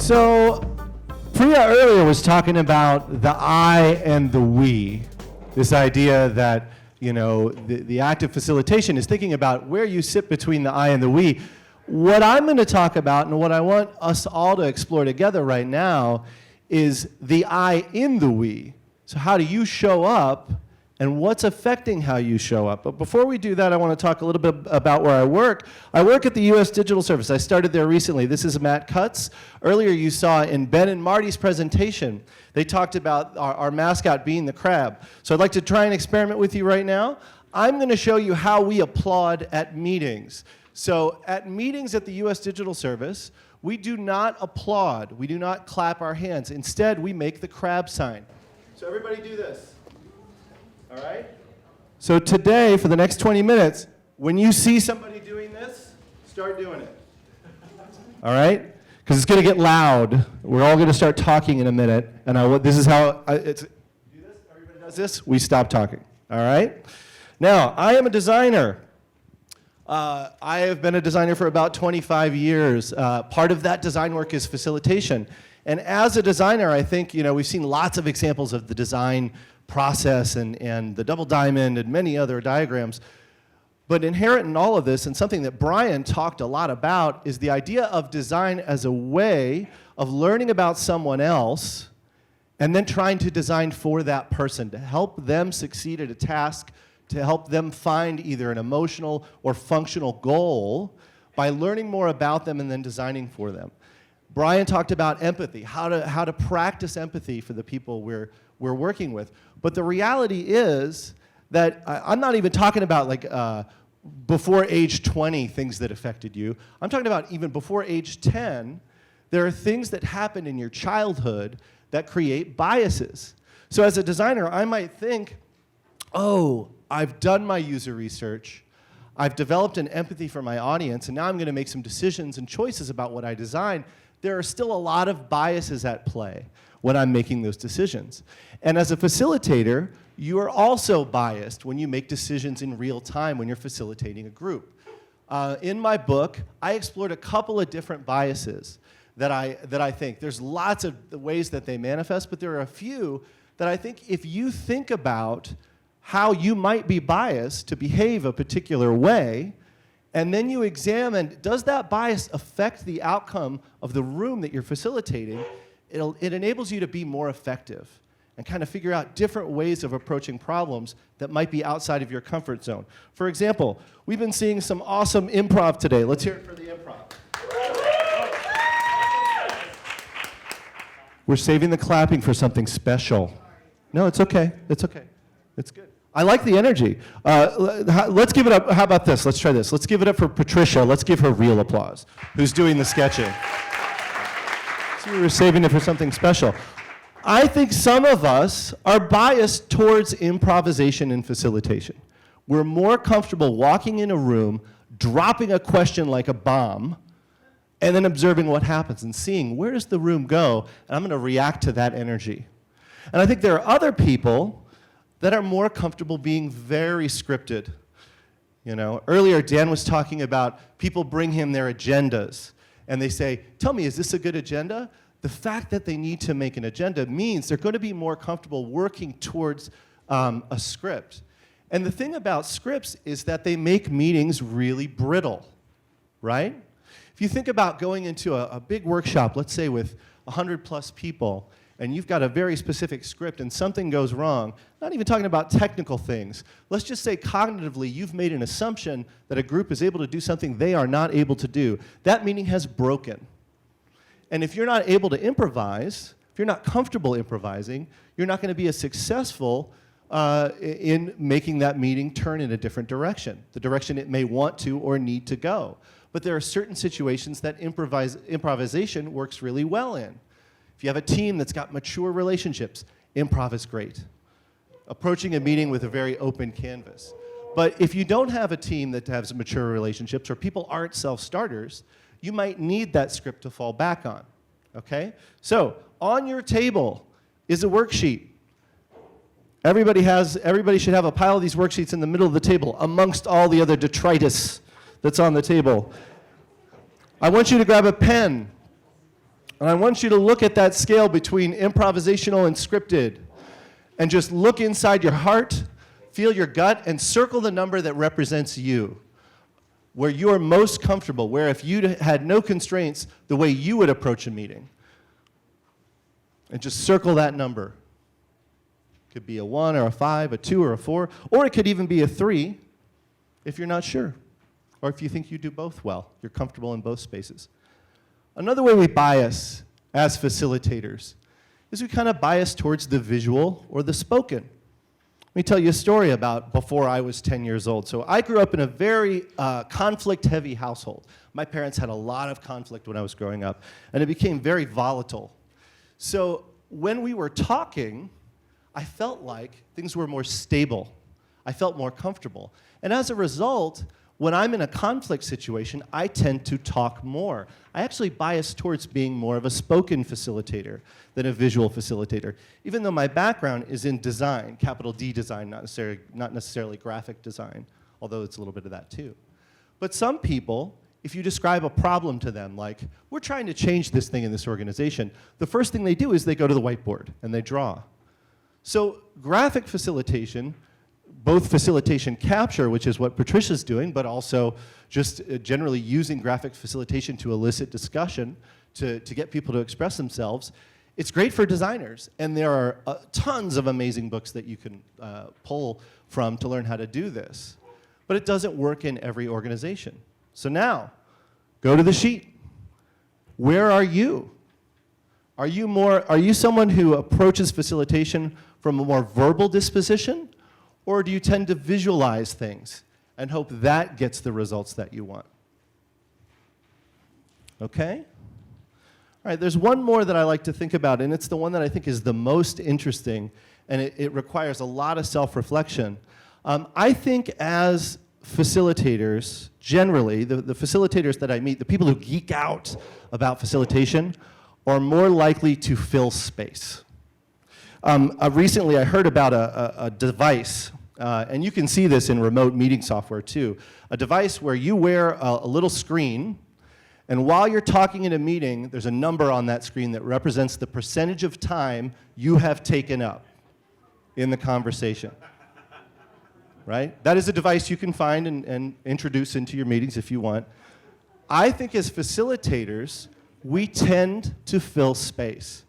So, Priya earlier was talking about the I and the we. This idea that, the act of facilitation is thinking about where you sit between the I and the we. What I'm going to talk about, and what I want us all to explore together right now, is the I in the we. So how do you show up, and what's affecting how you show up? But before we do that, I want to talk a little bit about where I work. I work at the U.S. Digital Service. I started there recently. This is Matt Cutts. Earlier you saw in Ben and Marty's presentation, they talked about our mascot being the crab. So I'd like to try and experiment with you right now. I'm going to show you how we applaud at meetings. So at meetings at the U.S. Digital Service, we do not applaud. We do not clap our hands. Instead, we make the crab sign. So everybody do this. All right? So today, for the next 20 minutes, when you see somebody doing this, start doing it. All right? Because it's going to get loud. We're all going to start talking in a minute. And this is how it's. Do this? Everybody does this? We stop talking. All right? Now, I am a designer. I have been a designer for about 25 years. Part of that design work is facilitation. And as a designer, I think, we've seen lots of examples of the design process and the double diamond and many other diagrams. But inherent in all of this, and something that Brian talked a lot about, is the idea of design as a way of learning about someone else and then trying to design for that person, to help them succeed at a task, to help them find either an emotional or functional goal by learning more about them and then designing for them. Brian talked about empathy, how to practice empathy for the people we're working with. But the reality is that I'm not even talking about before age 20 things that affected you. I'm talking about even before age 10, there are things that happen in your childhood that create biases. So as a designer, I might think, oh, I've done my user research, I've developed an empathy for my audience, and now I'm going to make some decisions and choices about what I design. There are still a lot of biases at play when I'm making those decisions. And as a facilitator, you are also biased when you make decisions in real time when you're facilitating a group. In my book, I explored a couple of different biases that I think. There's lots of ways that they manifest, but there are a few that I think if you think about how you might be biased to behave a particular way, and then you examine, does that bias affect the outcome of the room that you're facilitating? It enables you to be more effective and kind of figure out different ways of approaching problems that might be outside of your comfort zone. For example, we've been seeing some awesome improv today. Let's hear it for the improv. We're saving the clapping for something special. No, it's okay. It's okay. It's good. I like the energy. Let's give it up. How about this? Let's try this. Let's give it up for Patricia. Let's give her real applause, who's doing the sketching. So we were saving it for something special. I think some of us are biased towards improvisation and facilitation. We're more comfortable walking in a room, dropping a question like a bomb, and then observing what happens and seeing where does the room go, and I'm going to react to that energy. And I think there are other people that are more comfortable being very scripted. Earlier Dan was talking about people bring him their agendas, and they say, tell me, is this a good agenda? The fact that they need to make an agenda means they're going to be more comfortable working towards a script. And the thing about scripts is that they make meetings really brittle, right? If you think about going into a big workshop, let's say with 100 plus people, and you've got a very specific script and something goes wrong, not even talking about technical things, let's just say cognitively you've made an assumption that a group is able to do something they are not able to do. That meeting has broken. And if you're not able to improvise, if you're not comfortable improvising, you're not going to be as successful in making that meeting turn in a different direction, the direction it may want to or need to go. But there are certain situations that improvisation works really well in. If you have a team that's got mature relationships, improv is great. Approaching a meeting with a very open canvas. But if you don't have a team that has mature relationships or people aren't self-starters, you might need that script to fall back on, okay? So on your table is a worksheet. Everybody should have a pile of these worksheets in the middle of the table amongst all the other detritus that's on the table. I want you to grab a pen. And I want you to look at that scale between improvisational and scripted. And just look inside your heart, feel your gut, and circle the number that represents you. Where you are most comfortable, where if you had no constraints, the way you would approach a meeting. And just circle that number. It could be a 1 or a 5, a 2 or a 4, or it could even be a 3 if you're not sure. Or if you think you do both well, you're comfortable in both spaces. Another way we bias as facilitators is we kind of bias towards the visual or the spoken. Let me tell you a story about before I was 10 years old. So I grew up in a very conflict-heavy household. My parents had a lot of conflict when I was growing up, and it became very volatile. So when we were talking, I felt like things were more stable. I felt more comfortable. And as a result, when I'm in a conflict situation, I tend to talk more. I actually bias towards being more of a spoken facilitator than a visual facilitator, even though my background is in design, capital D design, not necessarily graphic design, although it's a little bit of that too. But some people, if you describe a problem to them, like, we're trying to change this thing in this organization, the first thing they do is they go to the whiteboard and they draw. So graphic facilitation, both facilitation capture, which is what Patricia's doing, but also just generally using graphic facilitation to elicit discussion, to get people to express themselves. It's great for designers, and there are tons of amazing books that you can pull from to learn how to do this. But it doesn't work in every organization. So now, go to the sheet. Where are you? Are you someone who approaches facilitation from a more verbal disposition? Or do you tend to visualize things and hope that gets the results that you want? Okay? All right, there's one more that I like to think about, and it's the one that I think is the most interesting, and it requires a lot of self-reflection. I think as facilitators, generally, the facilitators that I meet, the people who geek out about facilitation, are more likely to fill space. Recently, I heard about a device, and you can see this in remote meeting software too, a device where you wear a little screen, and while you're talking in a meeting, there's a number on that screen that represents the percentage of time you have taken up in the conversation. Right? That is a device you can find and introduce into your meetings if you want. I think as facilitators, we tend to fill space.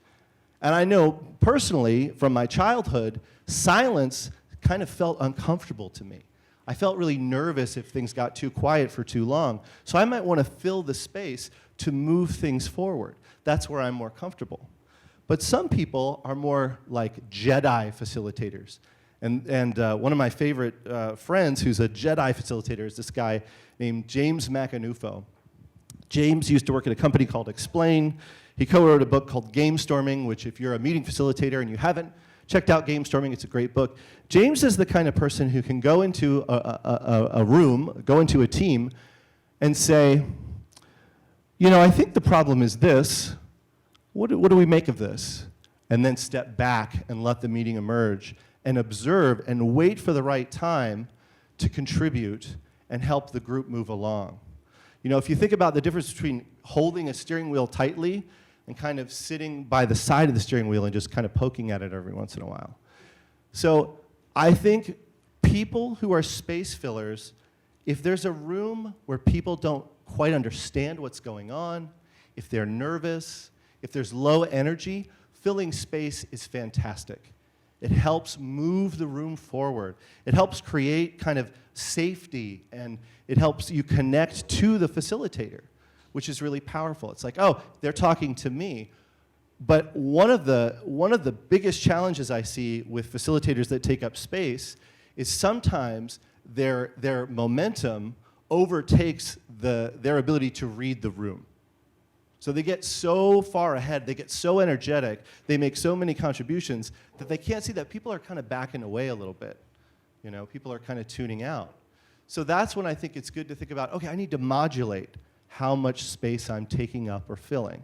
And I know personally, from my childhood, silence kind of felt uncomfortable to me. I felt really nervous if things got too quiet for too long. So I might want to fill the space to move things forward. That's where I'm more comfortable. But some people are more like Jedi facilitators. And one of my favorite friends who's a Jedi facilitator is this guy named James Macanufo. James used to work at a company called Explain. He co-wrote a book called Game Storming, which if you're a meeting facilitator and you haven't checked out Game Storming, it's a great book. James is the kind of person who can go into a room, go into a team, and say, you know, I think the problem is this. What do we make of this? And then step back and let the meeting emerge and observe and wait for the right time to contribute and help the group move along. You know, if you think about the difference between holding a steering wheel tightly and kind of sitting by the side of the steering wheel and just kind of poking at it every once in a while. So I think people who are space fillers, if there's a room where people don't quite understand what's going on, if they're nervous, if there's low energy, filling space is fantastic. It helps move the room forward. It helps create kind of safety, and it helps you connect to the facilitator, which is really powerful. It's like, oh, they're talking to me. But one of the biggest challenges I see with facilitators that take up space is sometimes their momentum overtakes their ability to read the room. So they get so far ahead, they get so energetic, they make so many contributions that they can't see that people are kind of backing away a little bit. You know, people are kind of tuning out. So that's when I think it's good to think about, okay, I need to modulate how much space I'm taking up or filling.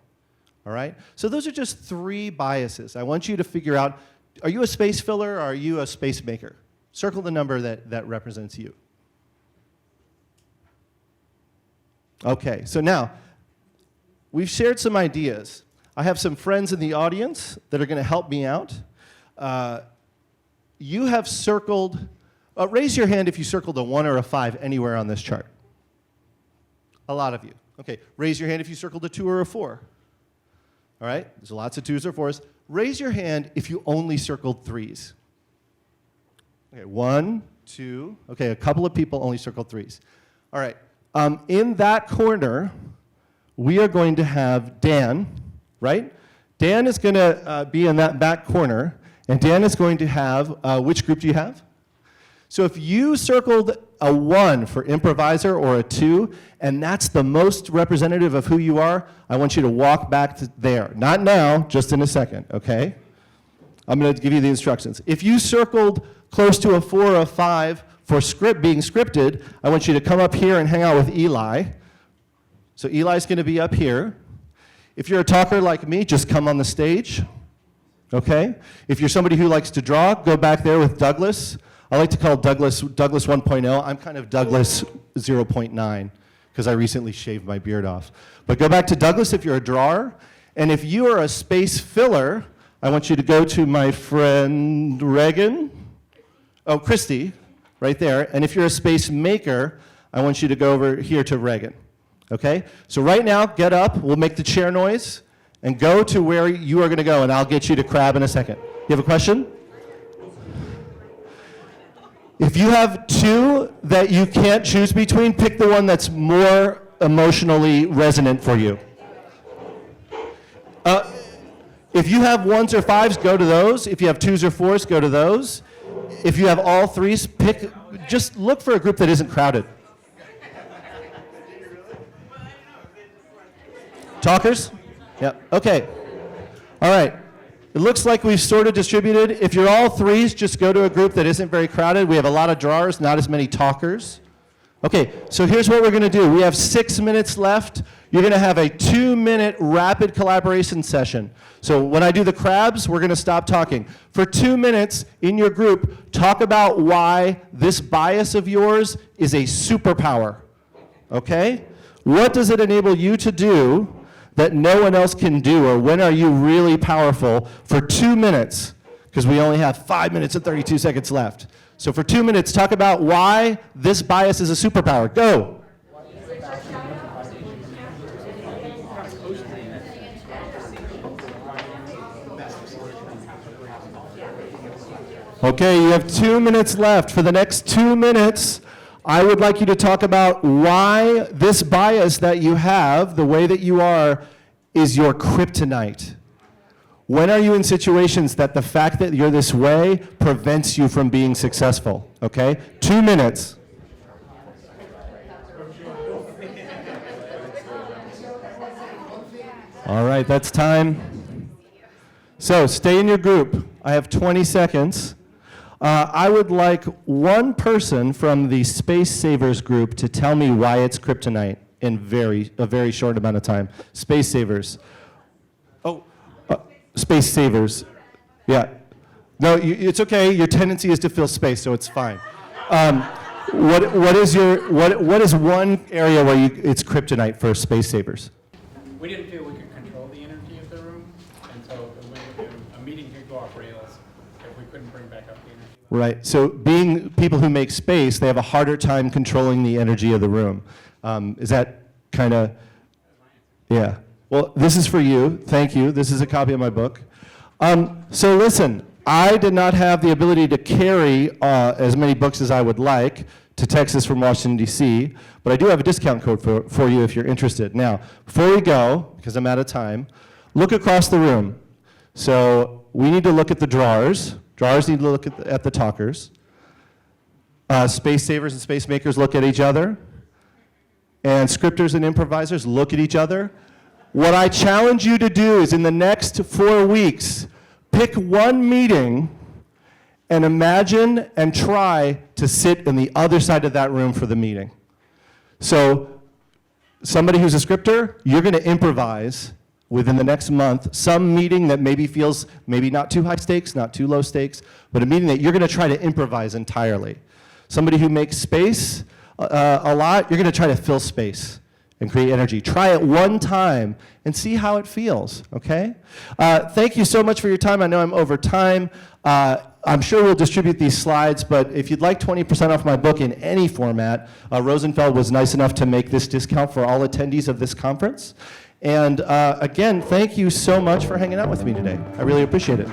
All right? So those are just 3 biases. I want you to figure out, are you a space filler or are you a space maker? Circle the number that represents you. Okay, so now, we've shared some ideas. I have some friends in the audience that are going to help me out. You have circled, raise your hand if you circled a 1 or a 5 anywhere on this chart. A lot of you. Okay, raise your hand if you circled a 2 or a 4. All right, there's lots of 2s or 4s. Raise your hand if you only circled 3s. Okay, 1, 2. Okay, a couple of people only circled 3s. All right, in that corner, we are going to have Dan, right? Dan is going to be in that back corner, and Dan is going to have, which group do you have? So if you circled a 1 for improviser or a 2, and that's the most representative of who you are, I want you to walk back to there. Not now, just in a second, okay? I'm going to give you the instructions. If you circled close to a 4 or a 5 for being scripted, I want you to come up here and hang out with Eli. So Eli's going to be up here. If you're a talker like me, just come on the stage, okay? If you're somebody who likes to draw, go back there with Douglas. I like to call Douglas 1.0. I'm kind of Douglas 0.9 because I recently shaved my beard off. But go back to Douglas if you're a drawer. And if you are a space filler, I want you to go to my friend Reagan. Oh, Christy, right there. And if you're a space maker, I want you to go over here to Reagan. Okay? So right now, get up. We'll make the chair noise. And go to where you are going to go. And I'll get you to crab in a second. You have a question? If you have 2 that you can't choose between, pick the one that's more emotionally resonant for you. If you have 1s or 5s, go to those. If you have 2s or 4s, go to those. If you have all 3s, just look for a group that isn't crowded. Talkers? Yep, okay. All right. It looks like we've sort of distributed. If you're all 3s, just go to a group that isn't very crowded. We have a lot of drawers, not as many talkers. Okay, so here's what we're going to do. We have 6 minutes left. You're going to have a 2-minute rapid collaboration session. So when I do the crabs, we're going to stop talking. For 2 minutes in your group, talk about why this bias of yours is a superpower. Okay? What does it enable you to do that no one else can do, or when are you really powerful for 2 minutes? Because we only have 5 minutes and 32 seconds left. So for 2 minutes, talk about why this bias is a superpower. Go. Okay, you have 2 minutes left. For the next 2 minutes, I would like you to talk about why this bias that you have, the way that you are, is your kryptonite. When are you in situations that the fact that you're this way prevents you from being successful? Okay? 2 minutes. All right, that's time. So stay in your group. I have 20 seconds. I would like one person from the Space Savers group to tell me why it's kryptonite in a very short amount of time. Space Savers. Oh, Space Savers. Yeah. No, it's okay. Your tendency is to fill space, so it's fine. What is one area where it's kryptonite for Space Savers? We didn't feel we could control the energy of the room, and so a meeting could go off rails if we couldn't bring back up the energy. Right. So being people who make space, they have a harder time controlling the energy of the room. Is that kind of, yeah. Well, this is for you. Thank you. This is a copy of my book. So listen, I did not have the ability to carry as many books as I would like to Texas from Washington, D.C., but I do have a discount code for you if you're interested. Now, before we go, because I'm out of time, look across the room. So we need to look at the drawers. Drawers need to look at the talkers. Space savers and space makers look at each other. And scripters and improvisers look at each other. What I challenge you to do is in the next 4 weeks, pick one meeting and imagine and try to sit in the other side of that room for the meeting. So somebody who's a scripter, you're going to improvise within the next month some meeting that maybe feels maybe not too high stakes, not too low stakes, but a meeting that you're going to try to improvise entirely. Somebody who makes space a lot, you're going to try to fill space and create energy. Try it one time and see how it feels, okay? Thank you so much for your time. I know I'm over time. I'm sure we'll distribute these slides, but if you'd like 20% off my book in any format, Rosenfeld was nice enough to make this discount for all attendees of this conference. And again, thank you so much for hanging out with me today. I really appreciate it.